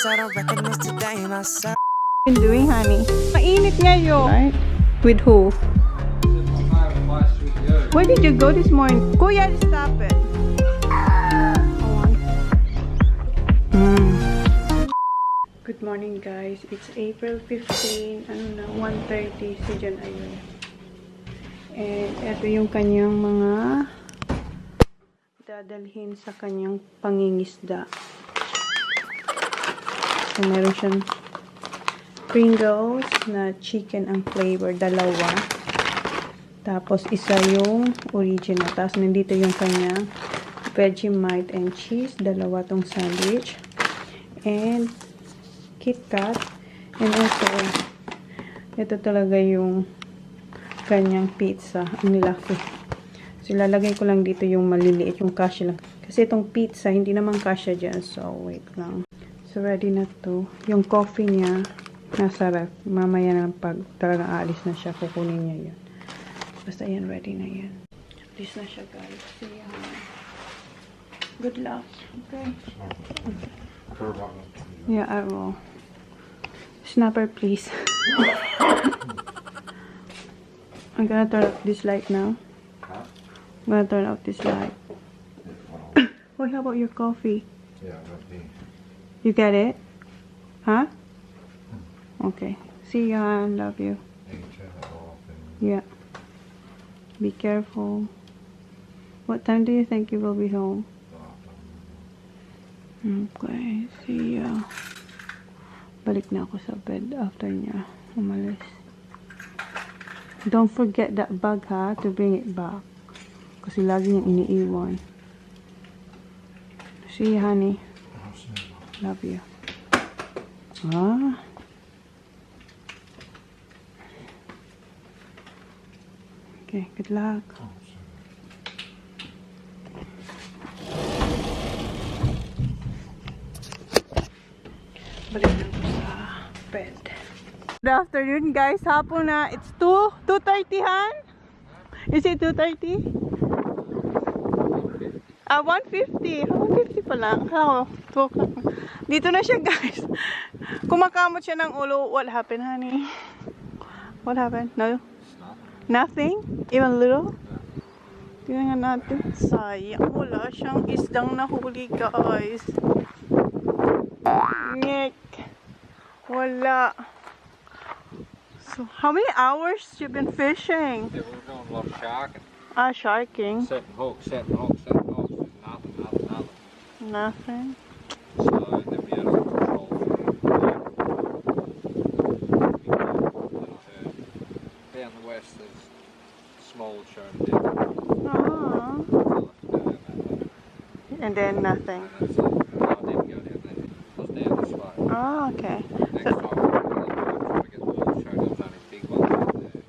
Been doing, honey? Mainit ngayon. Right? With who? Where did you go this morning? Kuya, stop it. Good morning, guys. It's April 15. Ano na? 1:30. Si Jan ayun. And ito yung kanyang mga dadalhin sa kanyang pangingisda. So, meron siyang Pringles na chicken ang flavor. Dalawa. Tapos, isa yung original. Tapos, nandito yung kanyang Vegemite and cheese. Dalawa tong sandwich. And KitKat. And also, ito talaga yung kanyang pizza. Ang laki. So, ilalagay ko lang dito yung maliliit, yung kasya lang. Kasi itong pizza, hindi naman kasya dyan. So, wait lang. So, ready na to. Yung coffee niya, nasa ref. Mamaya na pag talagang aalis na siya, kukunin niya yun. Basta yan, ready na yan. Alis na siya, guys. See ya. Good luck. Okay. Yeah, I will. Snapper, please. I'm gonna turn off this light now. I'm gonna turn off this light. What about your coffee? Yeah, okay. You get it? Huh? Okay. See ya. Love you. Yeah. Be careful. What time do you think you will be home? Okay. See ya. Balik na ako sa bed after niya umalis. Don't forget that bag, ha? To bring it back. Kasi lagi niyang iniiwan. See you, honey. Love you. Ah. Okay, good luck. Balik na ako sa bed. Good afternoon, guys. Hapon na. It's 2:30, Han? Is it 2:30? 1:50. 1:50 pa lang. Ako, 2 o'clock. Dito na siya, guys. Kumakamot siya ng ulo. What happened, honey? What happened? No? Nothing? Even little? Tingnan natin. Sayang. Wala siyang isdang nahuli, guys. Nick. Wala. So, how many hours you been fishing? Yeah, we're doing a lot of sharking. Ah, sharking. Setting hooks, setting hooks, setting hooks. Nothing. Nothing. So then we had a control. Down the west there's small Chona dip. Oh. And then nothing. And that's it. No, I didn't go down there. I was down this way. Oh, okay. Next time we're going to get the little Chona's only big ones out there.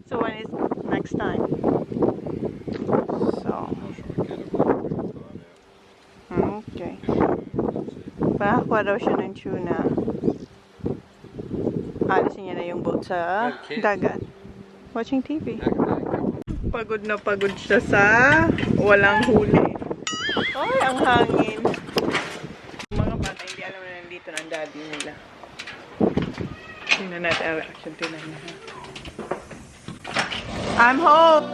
So when is next time? So. I'm not sure we get them all. We'll find out. Okay. That's it. Pakakuha daw siya ng tuna. Alisin niya na yung boat sa dagat. Watching TV. Pagod na pagod siya sa walang huli. Ay, ang hangin. Mga bata hindi alam na nandito ng daddy nila. Tingnan natin ang reaction. Tingnan natin. I'm home!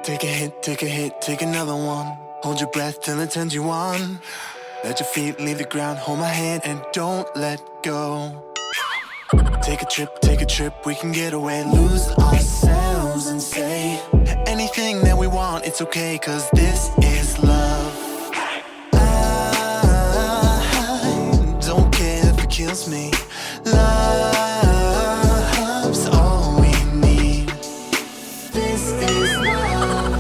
Take a hit, take another one. Hold your breath till it turns you on. Let your feet leave the ground, hold my hand and don't let go. Take a trip, we can get away. Lose ourselves and say anything that we want, it's okay, cause this is love. I don't care if it kills me. Love's all we need. This is love.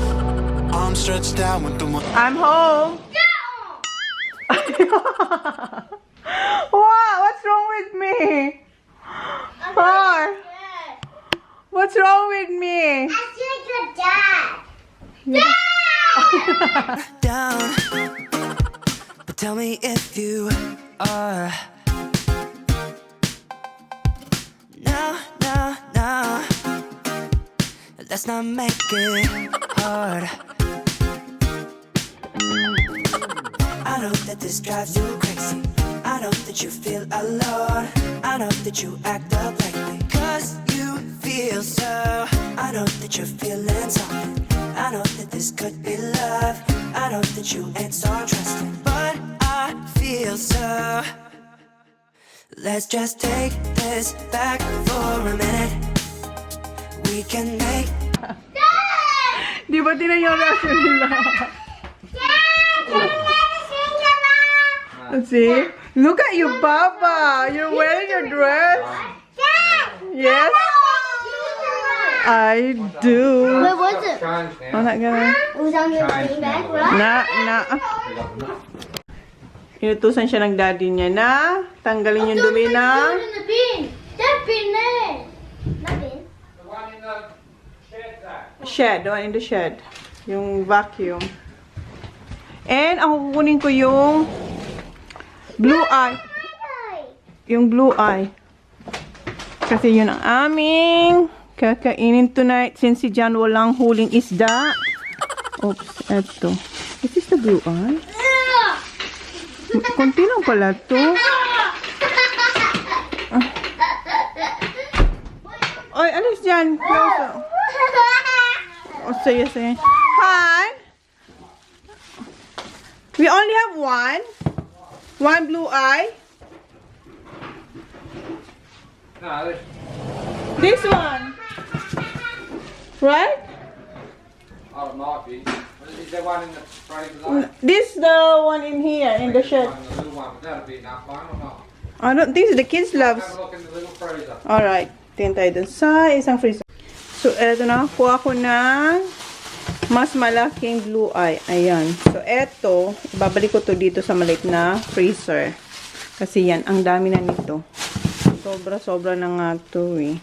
I'm stretched out with the one. I'm home! What? What's wrong with me? Par? What's wrong with me? I think your dad. Down, but tell me if you are. No, let's not make it hard. know that this drives you crazy. I know that you feel alone. I know that you act up lately, 'cause you feel so. I know that you're feeling something. I know that this could be love. I know that you ain't so trusting, but I feel so. Let's just take this back for a minute. We can make. Di ba tinan yung reaction nila? See? Look at you, Papa. You're wearing your dress. Yes, I do. Where was it? Change now. I'm not gonna. It was on your thing back, right? Na. Inutusan siya ng daddy niya na tanggalin yung dumi na. In the bin. That bin there. That bin. The one in the shed there. Shed, the one in the shed. Yung vacuum. And ako kukunin ko yung blue eye. Yung blue eye. Kasi yun ang aming kakainin tonight since si John walang huling isda. Oops, eto. Is this the blue eye? Konti lang pala to. Oy, alis dyan. Close. Oh, say. Han? We only have one. One blue eye. No, This one. Right? oh, it might be. Is there one in the freezer? This the one in here, in the shed. One, the little one, but that'll be enough one or not? I don't think so. The kids loves. Have a look in the little freezer. Alright. Tingin tayo dun sa isang freezer. So, eto na. Kuha ko ng mas malaking blue eye. Ayan. So, eto. Ibabalik ko to dito sa maliit na freezer. Kasi yan. Ang dami na nito. Sobra-sobra na nga to eh.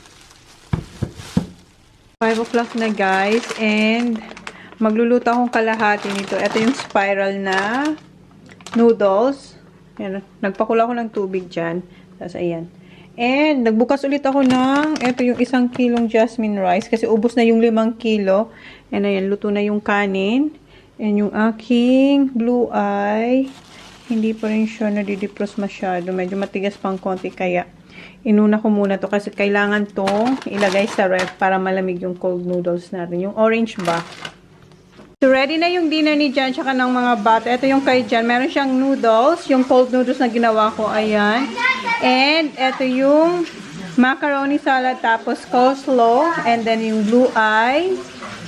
5 o'clock na guys. And magluluto akong kalahati nito. Ito yung spiral na noodles. Ayan. Nagpakulo ako ng tubig dyan. Tapos ayan. And, nagbukas ulit ako ng, eto yung 1 kilong jasmine rice. Kasi ubos na yung 5 kilo. And ayan, luto na yung kanin. And yung aking blue eye. Hindi pa rin siya nadidipros masyado. Medyo matigas pang konti. Kaya, inuna ko muna to. Kasi kailangan to ilagay sa ref para malamig yung cold noodles natin. Yung orange ba? So, ready na yung dinner ni Jan tsaka ng mga bata. Ito yung kay Jan. Meron siyang noodles. Yung cold noodles na ginawa ko. Ayan. And, ito yung macaroni salad tapos coleslaw. And then, yung blue eye.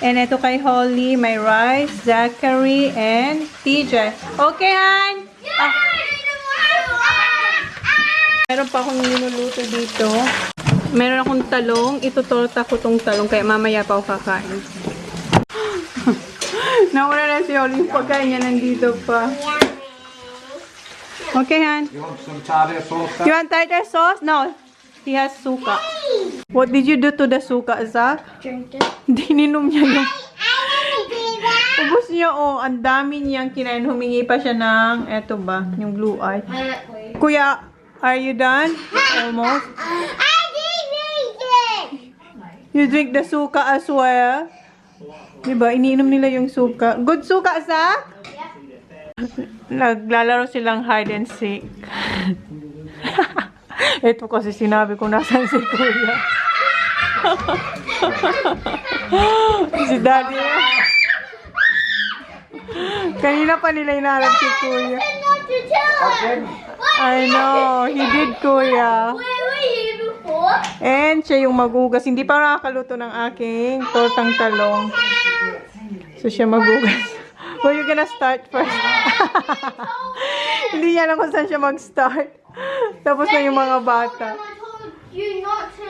And ito kay Holly, may rice, Zachary, and TJ. Okay, Han? Ah. Meron pa akong niluluto dito. Meron akong talong. Itutorta ko tong talong. Kaya mamaya pa ako kakain. Nawala na si Holly. Yung pagkain niya nandito pa. Okay, Han? You want some tartar sauce? You want tartar sauce? No. He has suka. What did you do to the suka, Zach? Drink it. Dininom niya yung... Ubus niya, oh. Ang dami niyang kinain. Humingi pa siya ng... Eto ba? Yung blue eye. Kuya, are you done? Almost. I did drink it. You drink the suka as well? Diba? Iniinom nila yung suka. Good suka, Zach? Naglalaro silang hide and seek. Ito kasi sinabi ko nasan si Kuya. Si Daddy. Kanina pa nila inaharap si Kuya. Not to tell him. I know. He did, Kuya. Where were you before? And siya yung magugas. Hindi pa nakakaluto ng aking tortang talong. So siya magugas. Well, you're gonna start first. Hindi niya alam kung saan siya mag-start. Tapos na yung mga bata. I told you not to.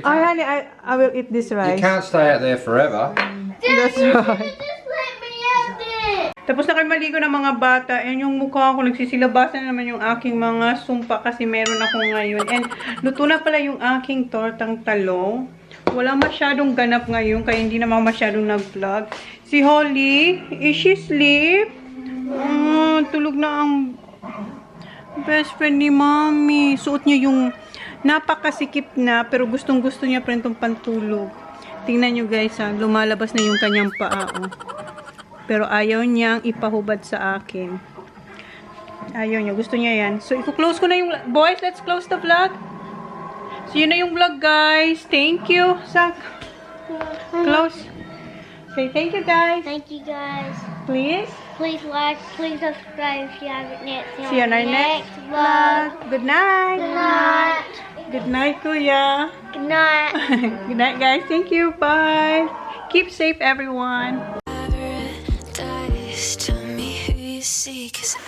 Ay, honey, I will eat this You rice. can't stay out there forever. That's right. Just let me out there. Tapos na kayo maligo ng mga bata. And yung mukha ko, nagsisilabasan na naman yung aking mga sumpa kasi meron ako ngayon. And luto na pala yung aking tortang talong. Wala masyadong ganap ngayon, kaya hindi naman masyadong nag-vlog. Si Holly, is she sleep? Tulog na ang best friend ni Mommy. Suot niya yung napakasikip na, pero gustong-gusto niya pa rin itong pantulog. Tingnan nyo guys, ha, lumalabas na yung kanyang paa. Oh. Pero ayaw niyang ipahubad sa akin. Ayun, yung gusto niya yan. So, i-close ko na yung... Boys, let's close the vlog. So, yun na yung vlog, guys. Thank you. Sak. Close. Say thank you, guys. Thank you guys. Please. Please like, please subscribe if you haven't yet. See you on our next vlog. Good night. Good night. Good night, Kuya. Good night. Good night, guys. Thank you. Bye. Keep safe, everyone. Paradise, tell me who you see, 'cause